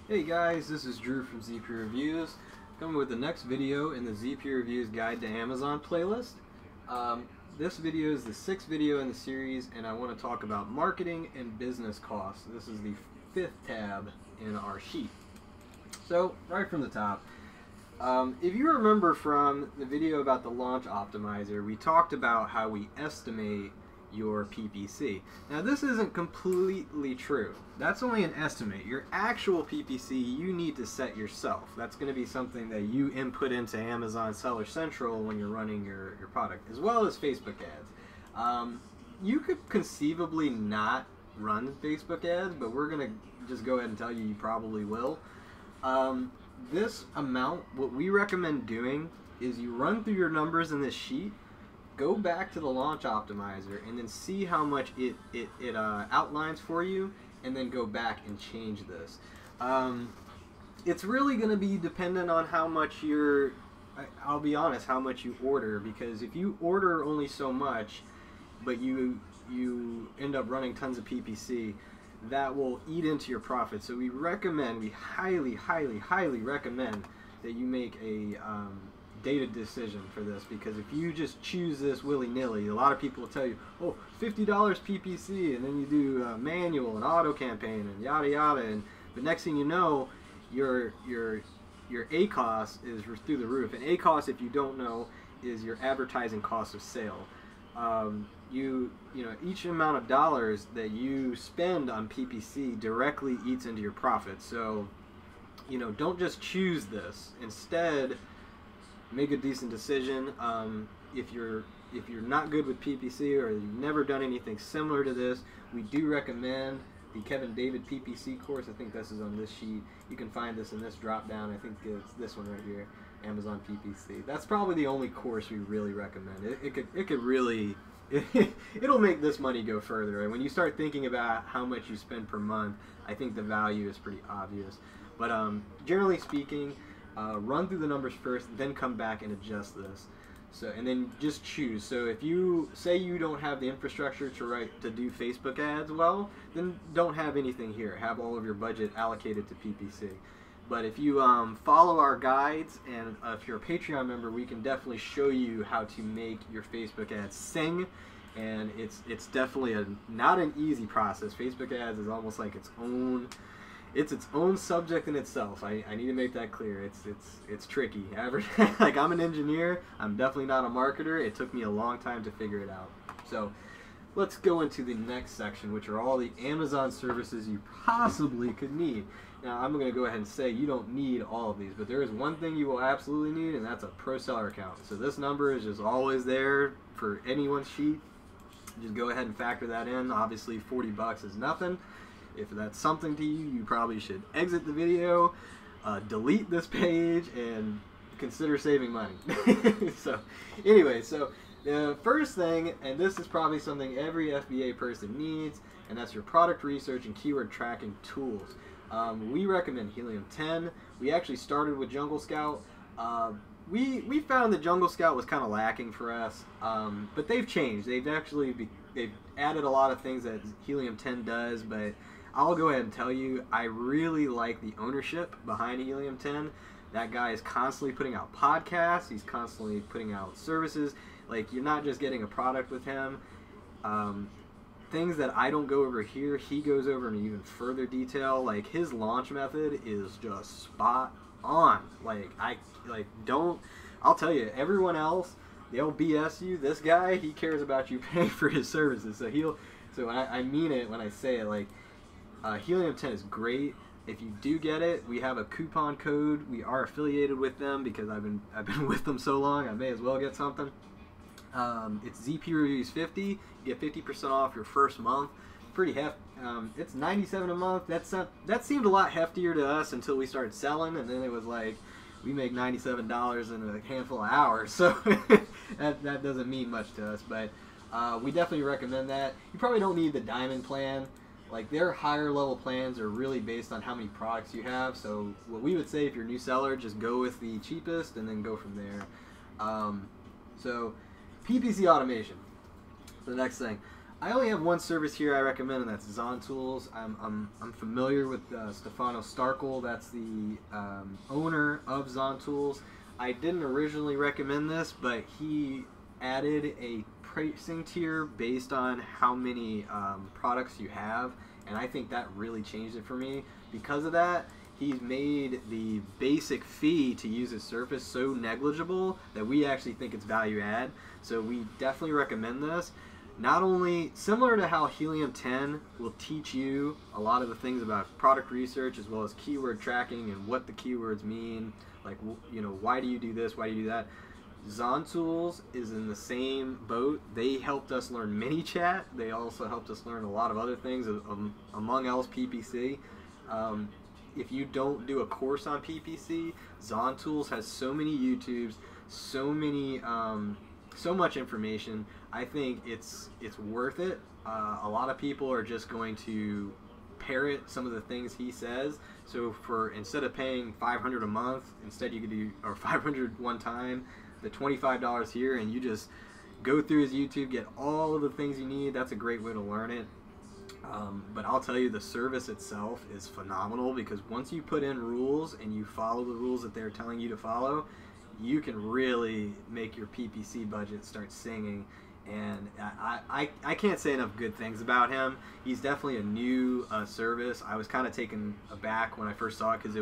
Hey guys, this is Drew from ZP Reviews, coming with the next video in the ZP Reviews Guide to Amazon playlist. This video is the 6th video in the series, and I want to talk about marketing and business costs. This is the 5th tab in our sheet. So, right from the top, if you remember from the video about the launch optimizer, we talked about how we estimate your PPC. Now this isn't completely true. That's only an estimate. Your actual PPC you need to set yourself. That's going to be something that you input into Amazon Seller Central when you're running your product, as well as Facebook ads. You could conceivably not run Facebook ads, but we're going to just go ahead and tell you you probably will. This amount, what we recommend doing is you run through your numbers in this sheet, go back to the launch optimizer, and then see how much it outlines for you, and then go back and change this. It's really going to be dependent on how much I'll be honest, how much you order, because if you order only so much, but you end up running tons of PPC, that will eat into your profit. So we highly, highly, highly recommend that you make a data decision for this, because if you just choose this willy-nilly, a lot of people will tell you, oh, $50 PPC, and then you do manual and auto campaign and yada yada, but next thing you know, your ACoS is through the roof. And ACoS, if you don't know, is your advertising cost of sale. You know, each amount of dollars that you spend on PPC directly eats into your profit. So, you know, don't just choose this. Instead, make a decent decision. If you're not good with PPC, or you've never done anything similar to this, we do recommend the Kevin David PPC course. I think this is on this sheet. You can find this in this drop down. I think it's this one right here, Amazon PPC. That's probably the only course we really recommend. It could really it'll make this money go further. And when you start thinking about how much you spend per month, I think the value is pretty obvious. But generally speaking, run through the numbers first, then come back and adjust this. So, and then just choose. So if you say you don't have the infrastructure to do Facebook ads, well, then don't have anything here. Have all of your budget allocated to PPC. But if you follow our guides, and if you're a Patreon member, we can definitely show you how to make your Facebook ads sing. And it's definitely not an easy process. Facebook ads is almost like its own subject in itself. I need to make that clear. It's tricky. Like, I'm an engineer. I'm definitely not a marketer. It took me a long time to figure it out. So let's go into the next section, which are all the Amazon services you possibly could need. Now, I'm going to go ahead and say you don't need all of these, but there is one thing you will absolutely need, and that's a pro seller account. So this number is just always there for anyone's sheet. Just go ahead and factor that in. Obviously, 40 bucks is nothing. If that's something to you, you probably should exit the video, delete this page, and consider saving money. So anyway, so the first thing, and this is probably something every FBA person needs, and that's your product research and keyword tracking tools. We recommend Helium 10. We actually started with JungleScout. We found that JungleScout was kind of lacking for us, but they've changed. They've added a lot of things that Helium 10 does, but I'll go ahead and tell you, I really like the ownership behind Helium 10. That guy is constantly putting out podcasts. He's constantly putting out services. Like, you're not just getting a product with him. Things that I don't go over here, he goes over in even further detail. Like, his launch method is just spot on. I'll tell you, everyone else, they'll BS you. This guy, he cares about you paying for his services. So I mean it when I say it. Like, Helium 10 is great. If you do get it, we have a coupon code. We are affiliated with them because I've been with them so long. I may as well get something. It's ZP Reviews 50. You get 50% off your first month. Pretty hefty. It's $97 a month. That seemed a lot heftier to us until we started selling, and then it was like we make $97 in a handful of hours. So that doesn't mean much to us, but we definitely recommend that. You probably don't need the diamond plan. Like, their higher level plans are really based on how many products you have. So what we would say, if you're a new seller, just go with the cheapest and then go from there. So PPC automation, the next thing. I only have one service here I recommend, and that's ZonTools. I'm familiar with Stefano Starkel. That's the owner of ZonTools. I didn't originally recommend this, but he added a pricing tier based on how many products you have, and I think that really changed it for me. Because of that, he's made the basic fee to use his service so negligible that we actually think it's value add. So we definitely recommend this. Not only, similar to how Helium 10 will teach you a lot of the things about product research as well as keyword tracking and what the keywords mean, like, you know, why do you do this, why do you do that. ZonTools is in the same boat. They helped us learn ManyChat. They also helped us learn a lot of other things, among else PPC. If you don't do a course on PPC, ZonTools has so many YouTubes, so much information. I think it's worth it. A lot of people are just going to parrot some of the things he says. So instead of paying $500 a month, instead you could do, or $500 one time, the $25 here, and you just go through his YouTube, get all of the things you need. That's a great way to learn it. But I'll tell you, the service itself is phenomenal, because once you put in rules and you follow the rules that they're telling you to follow, you can really make your PPC budget start singing. And I can't say enough good things about him. He's definitely a new service. I was kind of taken aback when I first saw it, because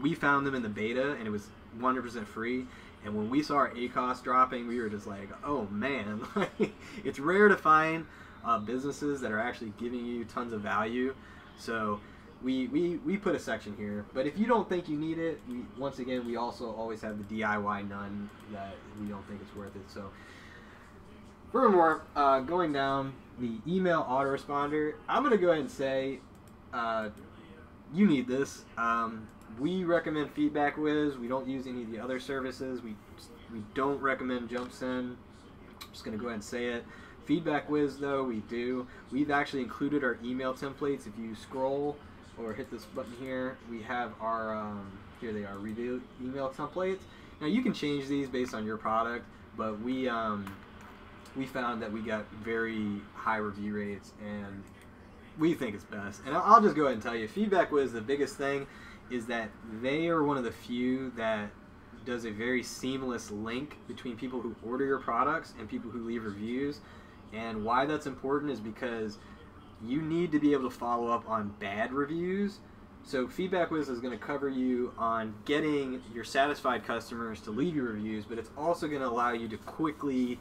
we found them in the beta and it was 100% free. And when we saw our ACOS dropping, we were just like, oh man. It's rare to find businesses that are actually giving you tons of value. So we put a section here. But if you don't think you need it, once again, we also always have the DIY none that we don't think it's worth it. So furthermore, going down the email autoresponder, I'm going to go ahead and say you need this. We recommend FeedbackWiz. We don't use any of the other services. We don't recommend JumpSend. I'm just going to go ahead and say it. FeedbackWiz, though, we do. We've actually included our email templates. If you scroll or hit this button here, we have our, here they are, review email templates. Now, you can change these based on your product, but we found that we got very high review rates, and we think it's best. And I'll just go ahead and tell you, FeedbackWiz, the biggest thing is that they are one of the few that does a very seamless link between people who order your products and people who leave reviews. And why that's important is because you need to be able to follow up on bad reviews. So FeedbackWiz is going to cover you on getting your satisfied customers to leave your reviews, but it's also going to allow you to quickly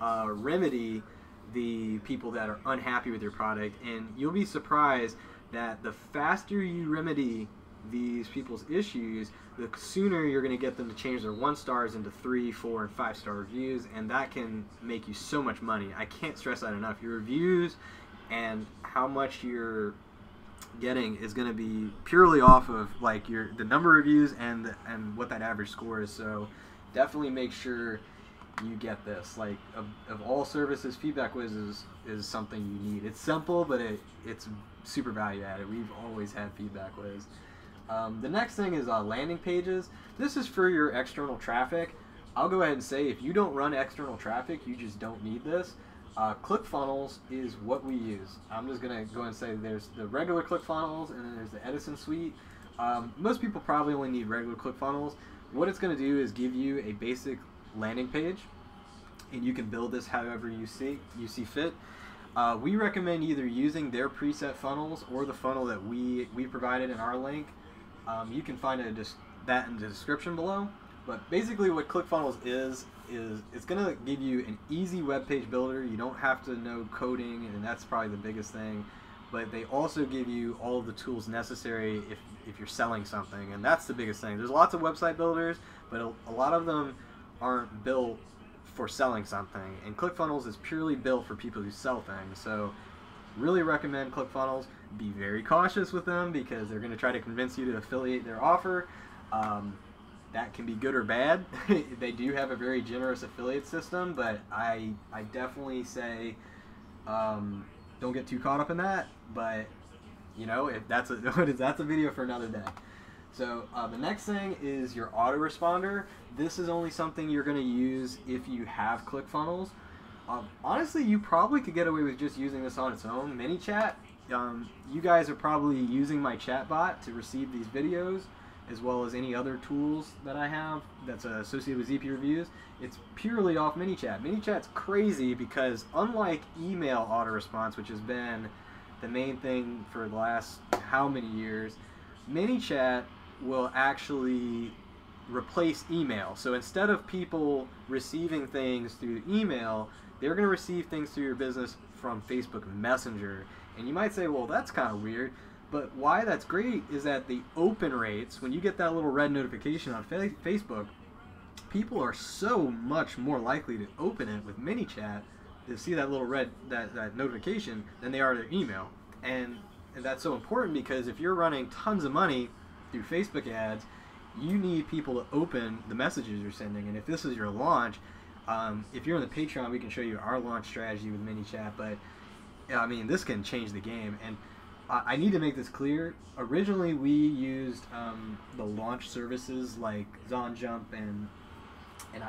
remedy the people that are unhappy with your product. And you'll be surprised that the faster you remedy these people's issues, the sooner you're going to get them to change their 1 stars into 3, 4, and 5-star reviews, and that can make you so much money. I can't stress that enough. Your reviews and how much you're getting is going to be purely off of like the number of reviews and what that average score is. So definitely make sure you get this. Like of all services, FeedbackWiz is something you need. It's simple, but it's super value added. We've always had FeedbackWiz. The next thing is landing pages. This is for your external traffic. I'll go ahead and say, if you don't run external traffic, you just don't need this. ClickFunnels is what we use. I'm just going to go and say there's the regular ClickFunnels, and then there's the Edison suite. Most people probably only need regular ClickFunnels. What it's going to do is give you a basic landing page, and you can build this however you see fit. We recommend either using their preset funnels or the funnel that we provided in our link. You can find that in the description below. But basically what ClickFunnels is it's going to give you an easy web page builder. You don't have to know coding, and that's probably the biggest thing. But they also give you all of the tools necessary if you're selling something, and that's the biggest thing. There's lots of website builders, but a lot of them aren't built for selling something, and ClickFunnels is purely built for people who sell things. So really recommend ClickFunnels. Be very cautious with them, because they're going to try to convince you to affiliate their offer. That can be good or bad. They do have a very generous affiliate system, but I definitely say don't get too caught up in that. But you know, if that's a video for another day. So the next thing is your autoresponder. This is only something you're going to use if you have ClickFunnels. Honestly, you probably could get away with just using this on its own. ManyChat, you guys are probably using my chat bot to receive these videos, as well as any other tools that I have that's associated with ZP Reviews. It's purely off ManyChat. ManyChat's crazy because unlike email auto-response, which has been the main thing for the last how many years, ManyChat will actually replace email. So instead of people receiving things through email, they're going to receive things through your business from Facebook Messenger. And you might say, well, that's kind of weird. But why that's great is that the open rates, when you get that little red notification on Facebook, people are so much more likely to open it with ManyChat, to see that little red that notification, than they are their email. And that's so important because if you're running tons of money through Facebook ads, you need people to open the messages you're sending. And if this is your launch, if you're in the Patreon, we can show you our launch strategy with ManyChat. But I mean, this can change the game. And I need to make this clear. Originally, we used the launch services like ZonJump, and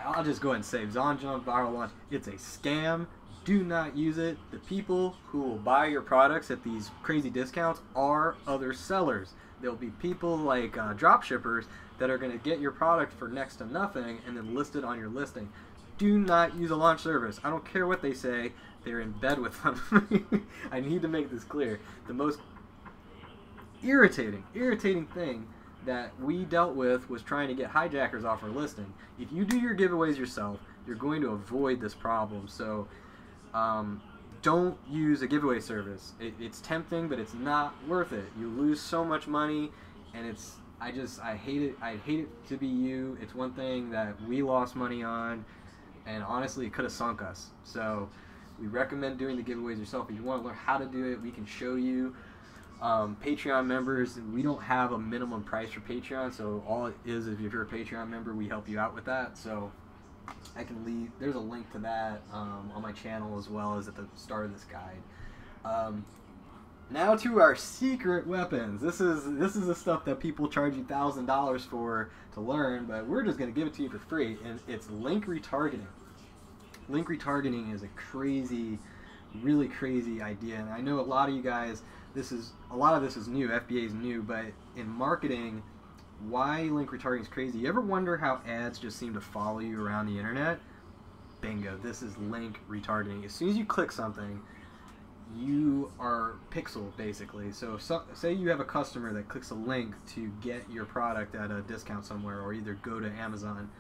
I'll just go ahead and say ZonJump Viral Launch. It's a scam. Do not use it. The people who will buy your products at these crazy discounts are other sellers. There'll be people like drop shippers that are going to get your product for next to nothing and then list it on your listing. Do not use a launch service. I don't care what they say. They're in bed with them. I need to make this clear. The most irritating thing that we dealt with was trying to get hijackers off our listing. If you do your giveaways yourself, you're going to avoid this problem. So don't use a giveaway service. It's tempting, but it's not worth it. You lose so much money, and I hate it. I hate it to be you. It's one thing that we lost money on, and honestly, it could have sunk us. So we recommend doing the giveaways yourself. If you want to learn how to do it, we can show you. Patreon members, we don't have a minimum price for Patreon, so all it is, if you're a Patreon member, we help you out with that. So I can leave, there's a link to that on my channel as well as at the start of this guide. Now to our secret weapons. This is the stuff that people charge you $1,000 for to learn, but we're just going to give it to you for free, and it's link retargeting. Link retargeting is a crazy, really crazy idea, and I know a lot of you guys, a lot of this is new, FBA is new, but in marketing, why link retargeting is crazy. You ever wonder how ads just seem to follow you around the internet? Bingo, this is link retargeting. As soon as you click something, you are pixel, basically. So say you have a customer that clicks a link to get your product at a discount somewhere, or either go to Amazon.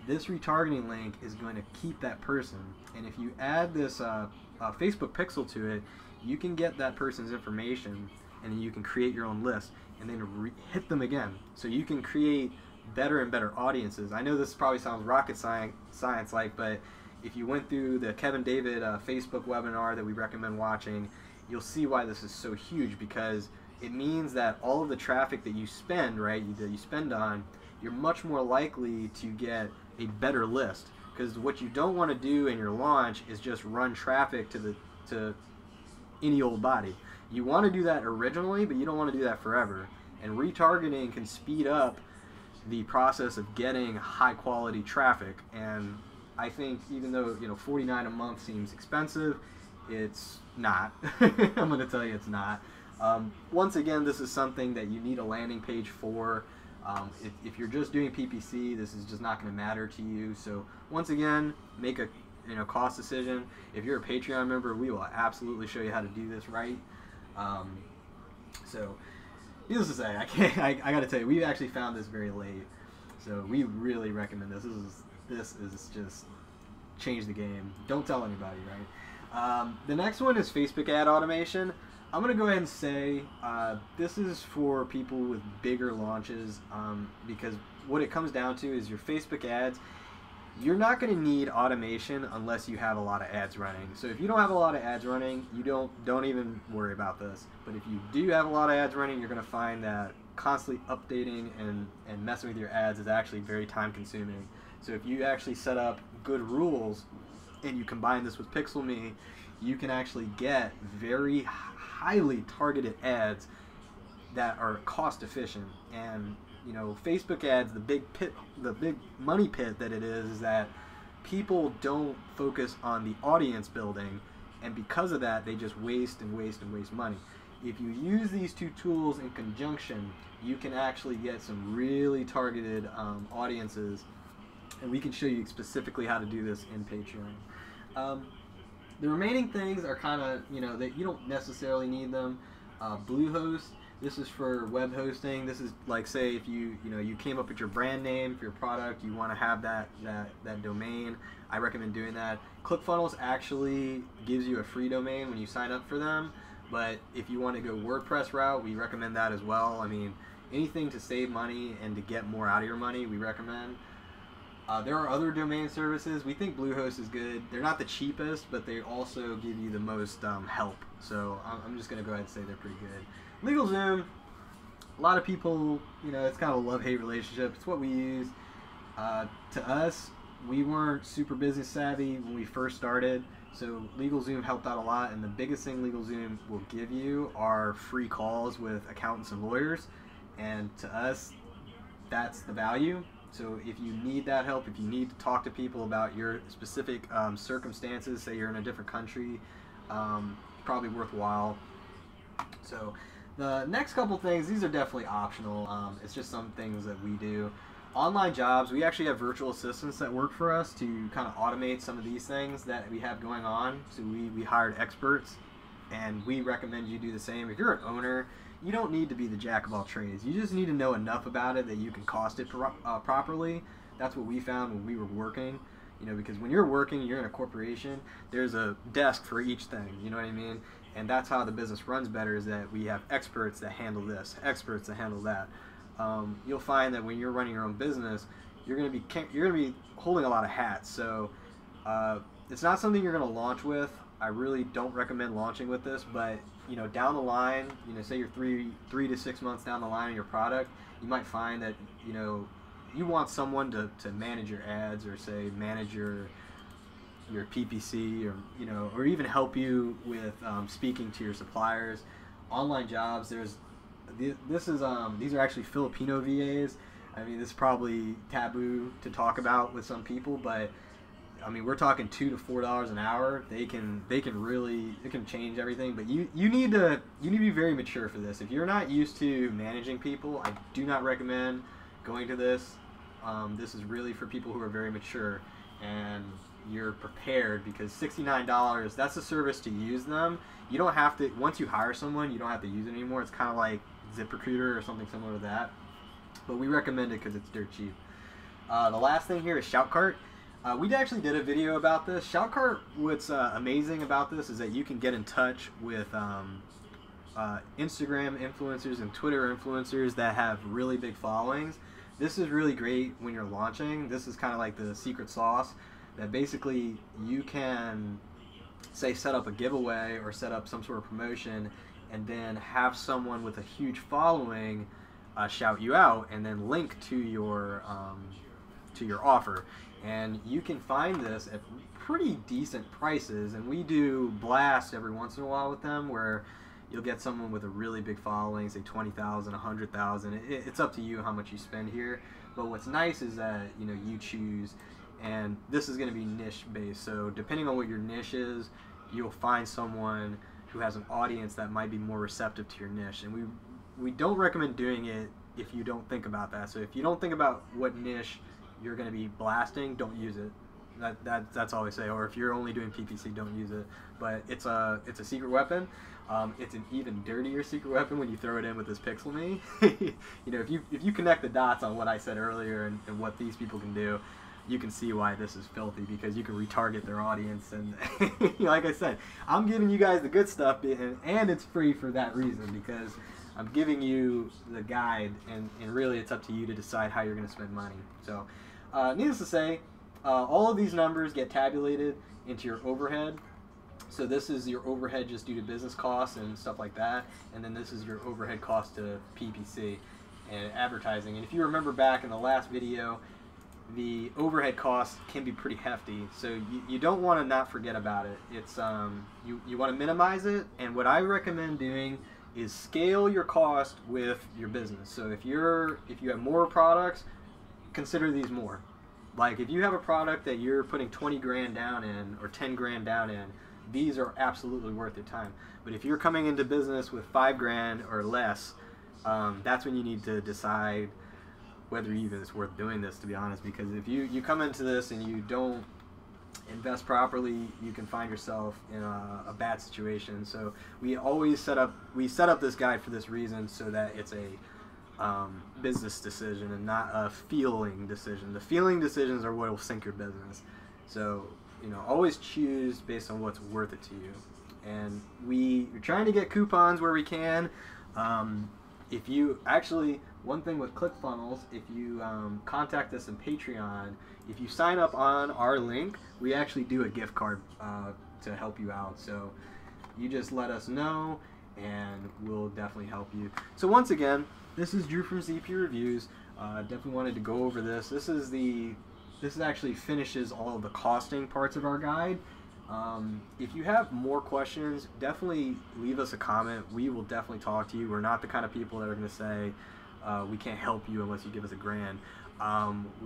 This retargeting link is going to keep that person, and if you add this Facebook pixel to it, you can get that person's information, and then you can create your own list, and then hit them again. So you can create better and better audiences. I know this probably sounds rocket science-like, but if you went through the Kevin David Facebook webinar that we recommend watching, you'll see why this is so huge, because it means that all of the traffic that you spend, that you spend on, you're much more likely to get a better list. Because what you don't want to do in your launch is just run traffic to any old body. You want to do that originally, but you don't want to do that forever. And retargeting can speed up the process of getting high quality traffic. And I think even though $49 a month seems expensive, it's not. I'm going to tell you it's not. Once again, this is something that you need a landing page for. If you're just doing PPC, this is just not going to matter to you. So once again, make a cost decision. If you're a Patreon member, we will absolutely show you how to do this right. So needless to say, I got to tell you, we actually found this very late. So we really recommend this. This is just change the game. Don't tell anybody, right? The next one is Facebook ad automation. I'm going to go ahead and say this is for people with bigger launches, because what it comes down to is your Facebook ads. You're not going to need automation unless you have a lot of ads running. So if you don't have a lot of ads running, you don't even worry about this. But if you do have a lot of ads running, you're going to find that constantly updating and messing with your ads is actually very time consuming. So if you actually set up good rules and you combine this with PixelMe, you can actually get very highly targeted ads that are cost efficient. And Facebook ads, the big money pit that it is that people don't focus on the audience building, and because of that, they just waste and waste and waste money. If you use these two tools in conjunction, you can actually get some really targeted audiences, and we can show you specifically how to do this in Patreon. The remaining things are kind of, that you don't necessarily need them. BlueHost, this is for web hosting. This is like, say if you came up with your brand name for your product, you want to have that domain. I recommend doing that. ClickFunnels actually gives you a free domain when you sign up for them, but if you want to go WordPress route, we recommend that as well. I mean, anything to save money and to get more out of your money, we recommend. There are other domain services. We think BlueHost is good. They're not the cheapest, but they also give you the most help. So I'm just going to go ahead and say they're pretty good. LegalZoom, a lot of people, it's kind of a love-hate relationship. It's what we use. To us, we weren't super business savvy when we first started, so LegalZoom helped out a lot, and the biggest thing LegalZoom will give you are free calls with accountants and lawyers, and to us, that's the value. So if you need that help, if you need to talk to people about your specific circumstances, say you're in a different country, probably worthwhile. So the next couple things, these are definitely optional. It's just some things that we do. Onlinejobs, we actually have virtual assistants that work for us to kind of automate some of these things that we have going on. So we hired experts, and we recommend you do the same. If you're an owner, you don't need to be the jack of all trades. You just need to know enough about it that you can cost it properly. That's what we found when we were working. Because when you're working, you're in a corporation, there's a desk for each thing, you know what I mean? And that's how the business runs better, is that we have experts that handle this, experts that handle that. You'll find that when you're running your own business, you're going to be holding a lot of hats. So it's not something you're going to launch with. I really don't recommend launching with this, but down the line, say you're three to 6 months down the line in your product, you might find that you want someone to manage your ads, or say manage your PPC, or even help you with speaking to your suppliers. Onlinejobs, these are actually Filipino VAs. I mean, this is probably taboo to talk about with some people, but I mean, we're talking $2 to $4 an hour. They can change everything. But you need to be very mature for this. If you're not used to managing people, I do not recommend going to this. This is really for people who are very mature and you're prepared, because $69, that's a service to use them. You don't have to, once you hire someone, you don't have to use it anymore. It's kind of like ZipRecruiter or something similar to that. But we recommend it because it's dirt cheap. The last thing here is ShoutCart. We actually did a video about this. ShoutCart, what's amazing about this is that you can get in touch with Instagram influencers and Twitter influencers that have really big followings. This is really great when you're launching. This is kind of like the secret sauce, that basically you can, say, set up a giveaway or set up some sort of promotion, and then have someone with a huge following shout you out and then link to your offer. And you can find this at pretty decent prices, and we do blasts every once in a while with them, where you'll get someone with a really big following, say 20,000, 100,000. It's up to you how much you spend here. But what's nice is that you choose, and this is going to be niche based. So depending on what your niche is, you'll find someone who has an audience that might be more receptive to your niche. And we don't recommend doing it if you don't think about that. So if you don't think about what niche you're going to be blasting, don't use it. That's all I say. Or if you're only doing PPC, don't use it. But it's a secret weapon. It's an even dirtier secret weapon when you throw it in with this PixelMe. If you connect the dots on what I said earlier and what these people can do, you can see why this is filthy, because you can retarget their audience. And like I said, I'm giving you guys the good stuff, and it's free for that reason, because I'm giving you the guide, and really it's up to you to decide how you're going to spend money. So needless to say, all of these numbers get tabulated into your overhead. So this is your overhead just due to business costs and stuff like that, and then this is your overhead cost to PPC and advertising. And if you remember back in the last video, the overhead costs can be pretty hefty, so you don't want to not forget about it. It's you want to minimize it, and what I recommend doing is scale your cost with your business. So if you have more products, consider these more. Like if you have a product that you're putting 20 grand down in or 10 grand down in, these are absolutely worth your time. But if you're coming into business with 5 grand or less, that's when you need to decide whether even it's worth doing this, to be honest. Because if you come into this and you don't invest properly, you can find yourself in a bad situation. So we always set up this guide for this reason, so that it's a business decision and not a feeling decision. The feeling decisions are what will sink your business. So, you know, always choose based on what's worth it to you. And we're trying to get coupons where we can. If you actually, one thing with ClickFunnels, if you contact us on Patreon, if you sign up on our link, we actually do a gift card to help you out. So you just let us know and we'll definitely help you. So once again, this is Drew from ZP Reviews. Definitely wanted to go over this. This actually finishes all of the costing parts of our guide. If you have more questions, definitely leave us a comment. We will definitely talk to you. We're not the kind of people that are going to say we can't help you unless you give us a grand.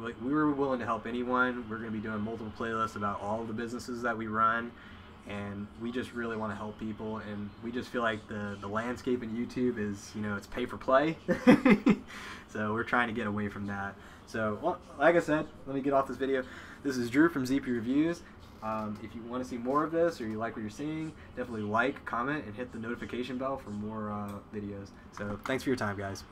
We were willing to help anyone. We're going to be doing multiple playlists about all the businesses that we run, and we just really want to help people. And we just feel like the landscape in YouTube is, you know, it's pay for play. So we're trying to get away from that. So, well, like I said, let me get off this video. This is Drew from ZP Reviews. If you want to see more of this or you like what you're seeing, definitely like, comment, and hit the notification bell for more videos. So thanks for your time, guys.